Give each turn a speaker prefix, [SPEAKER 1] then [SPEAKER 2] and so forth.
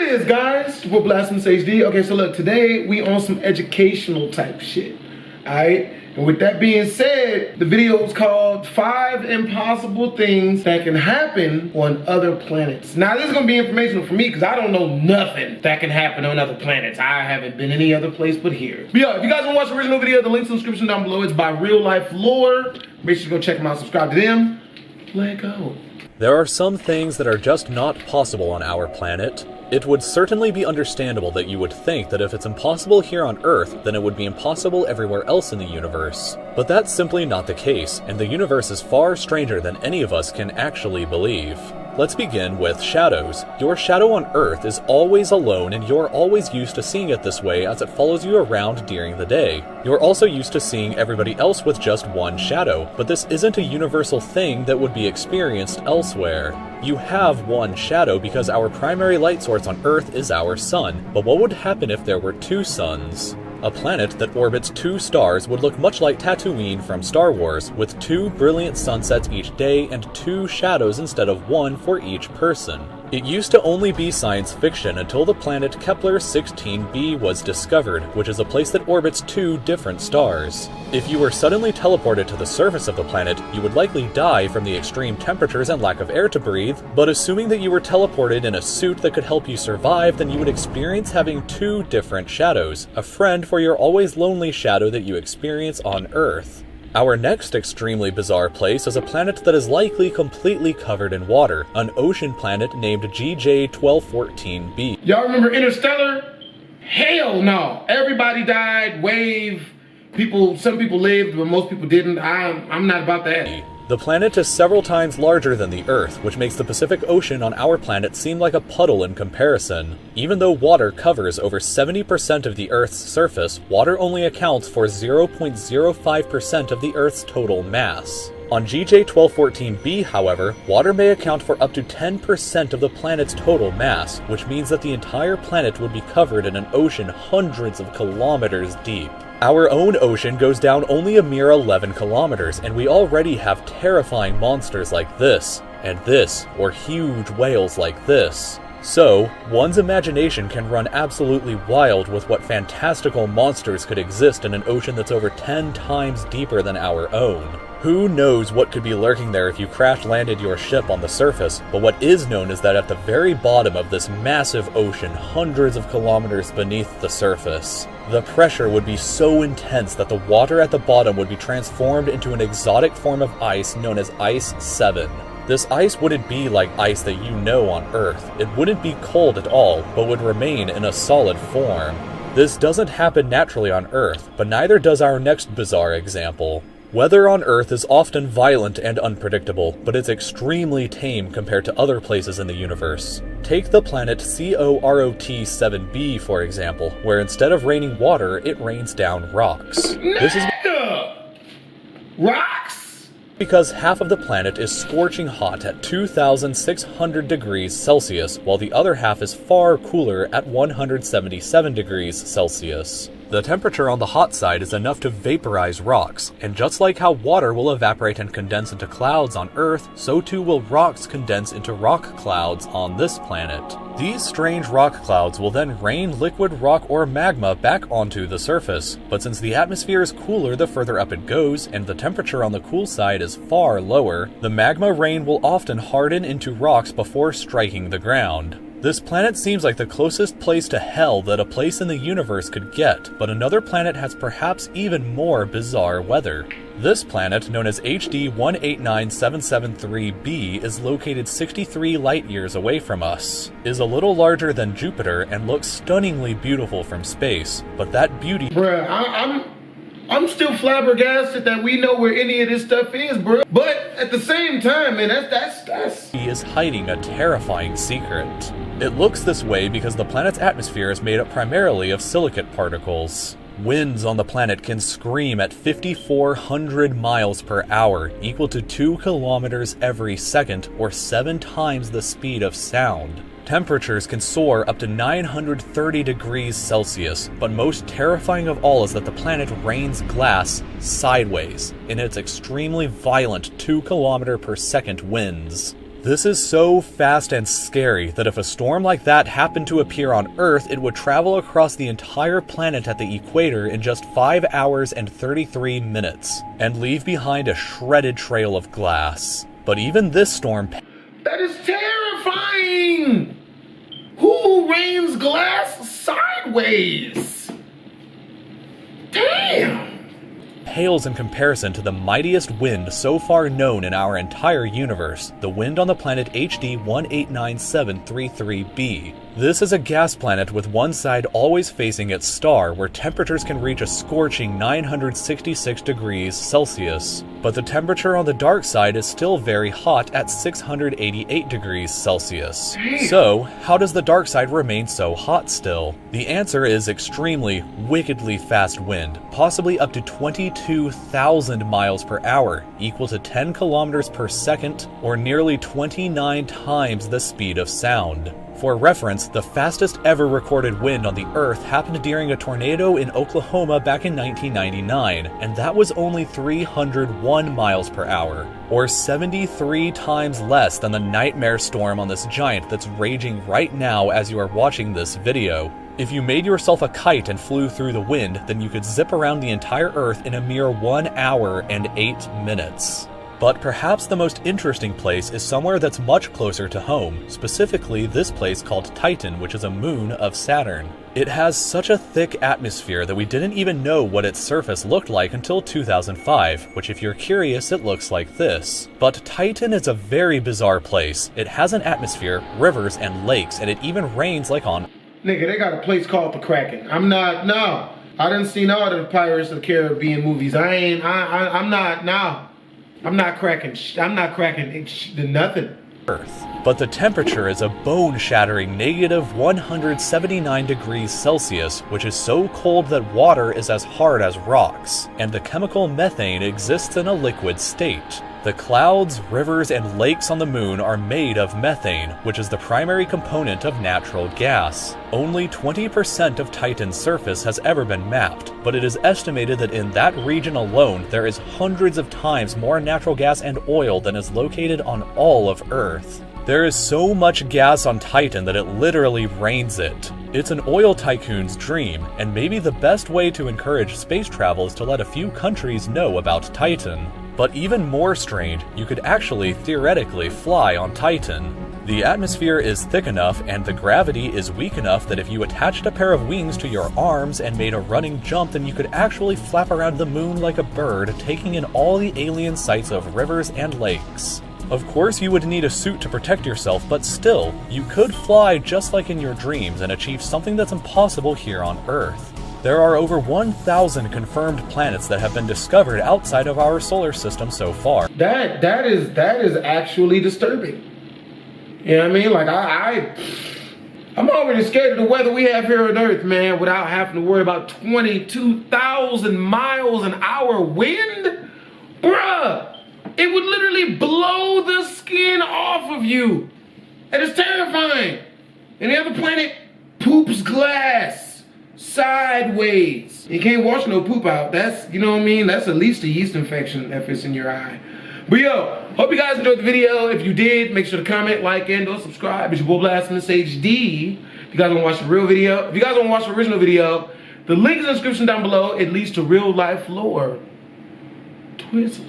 [SPEAKER 1] is, guys? We're Blasphemous HD. Okay, so look, today we on some educational type shit. Alright? And with that being said, the video is called 5 Impossible Things That Can Happen on Other Planets. Now, this is going to be informational for me because I don't know nothing that can happen on other planets. I haven't been any other place but here. But yeah, if you guys want to watch the original video, the link's in the description down below. It's by Real Life Lore. Make sure you go check them out, subscribe to them. Let go.
[SPEAKER 2] There are some things that are just not possible on our planet. It would certainly be understandable that you would think that if it's impossible here on Earth, then it would be impossible everywhere else in the universe. But that's simply not the case, and the universe is far stranger than any of us can actually believe. Let's begin with shadows. Your shadow on Earth is always alone, and you're always used to seeing it this way as it follows you around during the day. You're also used to seeing everybody else with just one shadow, but this isn't a universal thing that would be experienced elsewhere. You have one shadow because our primary light source on Earth is our sun, but what would happen if there were two suns? A planet that orbits two stars would look much like Tatooine from Star Wars, with two brilliant sunsets each day and two shadows instead of one for each person. It used to only be science fiction until the planet Kepler-16b was discovered, which is a place that orbits two different stars. If you were suddenly teleported to the surface of the planet, you would likely die from the extreme temperatures and lack of air to breathe, but assuming that you were teleported in a suit that could help you survive, then you would experience having two different shadows, a friend for your always lonely shadow that you experience on Earth. Our next extremely bizarre place is a planet that is likely completely covered in water, an ocean planet named GJ1214b.
[SPEAKER 1] Y'all remember Interstellar? Hell no. Everybody died, wave, some people lived, but most people didn't. I'm not about that.
[SPEAKER 2] The planet is several times larger than the Earth, which makes the Pacific Ocean on our planet seem like a puddle in comparison. Even though water covers over 70% of the Earth's surface, water only accounts for 0.05% of the Earth's total mass. On GJ1214b, however, water may account for up to 10% of the planet's total mass, which means that the entire planet would be covered in an ocean hundreds of kilometers deep. Our own ocean goes down only a mere 11 kilometers, and we already have terrifying monsters like this, and this, or huge whales like this. So, one's imagination can run absolutely wild with what fantastical monsters could exist in an ocean that's over 10 times deeper than our own. Who knows what could be lurking there if you crash-landed your ship on the surface, but what is known is that at the very bottom of this massive ocean, hundreds of kilometers beneath the surface, the pressure would be so intense that the water at the bottom would be transformed into an exotic form of ice known as Ice 7. This ice wouldn't be like ice that you know on Earth. It wouldn't be cold at all, but would remain in a solid form. This doesn't happen naturally on Earth, but neither does our next bizarre example. Weather on Earth is often violent and unpredictable, but it's extremely tame compared to other places in the universe. Take the planet COROT-7b, for example, where instead of raining water, it rains down rocks. This is
[SPEAKER 1] rocks?
[SPEAKER 2] Because half of the planet is scorching hot at 2,600 degrees Celsius, while the other half is far cooler at 177 degrees Celsius. The temperature on the hot side is enough to vaporize rocks, and just like how water will evaporate and condense into clouds on Earth, so too will rocks condense into rock clouds on this planet. These strange rock clouds will then rain liquid rock or magma back onto the surface, but since the atmosphere is cooler the further up it goes, and the temperature on the cool side is far lower, the magma rain will often harden into rocks before striking the ground. This planet seems like the closest place to hell that a place in the universe could get, but another planet has perhaps even more bizarre weather. This planet, known as HD 189773b, is located 63 light-years away from us, is a little larger than Jupiter, and looks stunningly beautiful from space, but that beauty—
[SPEAKER 1] Bruh, I'm still flabbergasted that we know where any of this stuff is, bro. But at the same time, man, that's
[SPEAKER 2] he is hiding a terrifying secret. It looks this way because the planet's atmosphere is made up primarily of silicate particles. Winds on the planet can scream at 5,400 miles per hour, equal to 2 kilometers every second, or 7 times the speed of sound. Temperatures can soar up to 930 degrees Celsius, but most terrifying of all is that the planet rains glass sideways in its extremely violent 2 km/s winds. This is so fast and scary that if a storm like that happened to appear on Earth, it would travel across the entire planet at the equator in just 5 hours and 33 minutes, and leave behind a shredded trail of glass. But even this storm...
[SPEAKER 1] That is terrifying! Who rains glass sideways? Damn!
[SPEAKER 2] Pales in comparison to the mightiest wind so far known in our entire universe, the wind on the planet HD 189733b. This is a gas planet with one side always facing its star, where temperatures can reach a scorching 966 degrees Celsius. But the temperature on the dark side is still very hot at 688 degrees Celsius. So, how does the dark side remain so hot still? The answer is extremely, wickedly fast wind, possibly up to 22,000 miles per hour, equal to 10 kilometers per second, or nearly 29 times the speed of sound. For reference, the fastest ever recorded wind on the Earth happened during a tornado in Oklahoma back in 1999, and that was only 301 miles per hour, or 73 times less than the nightmare storm on this giant that's raging right now as you are watching this video. If you made yourself a kite and flew through the wind, then you could zip around the entire Earth in a mere 1 hour and 8 minutes. But perhaps the most interesting place is somewhere that's much closer to home, specifically this place called Titan, which is a moon of Saturn. It has such a thick atmosphere that we didn't even know what its surface looked like until 2005, which if you're curious, it looks like this. But Titan is a very bizarre place. It has an atmosphere, rivers, and lakes, and it even rains like on...
[SPEAKER 1] Nigga, they got a place called the Kraken. No. I done seen all the Pirates of the Caribbean movies. I'm not cracking nothing.
[SPEAKER 2] Earth. But the temperature is a bone-shattering negative 179 degrees Celsius, which is so cold that water is as hard as rocks, and the chemical methane exists in a liquid state. The clouds, rivers, and lakes on the moon are made of methane, which is the primary component of natural gas. Only 20% of Titan's surface has ever been mapped, but it is estimated that in that region alone there is hundreds of times more natural gas and oil than is located on all of Earth. There is so much gas on Titan that it literally rains it. It's an oil tycoon's dream, and maybe the best way to encourage space travel is to let a few countries know about Titan. But even more strange, you could actually theoretically fly on Titan. The atmosphere is thick enough and the gravity is weak enough that if you attached a pair of wings to your arms and made a running jump, then you could actually flap around the moon like a bird, taking in all the alien sights of rivers and lakes. Of course, you would need a suit to protect yourself, but still, you could fly just like in your dreams and achieve something that's impossible here on Earth. There are over 1,000 confirmed planets that have been discovered outside of our solar system so far.
[SPEAKER 1] That is actually disturbing. You know what I mean? Like I'm already scared of the weather we have here on Earth, man, without having to worry about 22,000 miles an hour wind. Bruh, it would literally blow the skin off of you. That is terrifying. Any other planet poops glass sideways. You can't wash no poop out. That's, you know what I mean? That's at least a yeast infection if it's in your eye. But yo, hope you guys enjoyed the video. If you did, make sure to comment, like, and don't subscribe. It's your boy Blasphemous HD. If you guys want to watch the real video, if you guys want to watch the original video, the link is in the description down below. It leads to real life lore. Twizzle.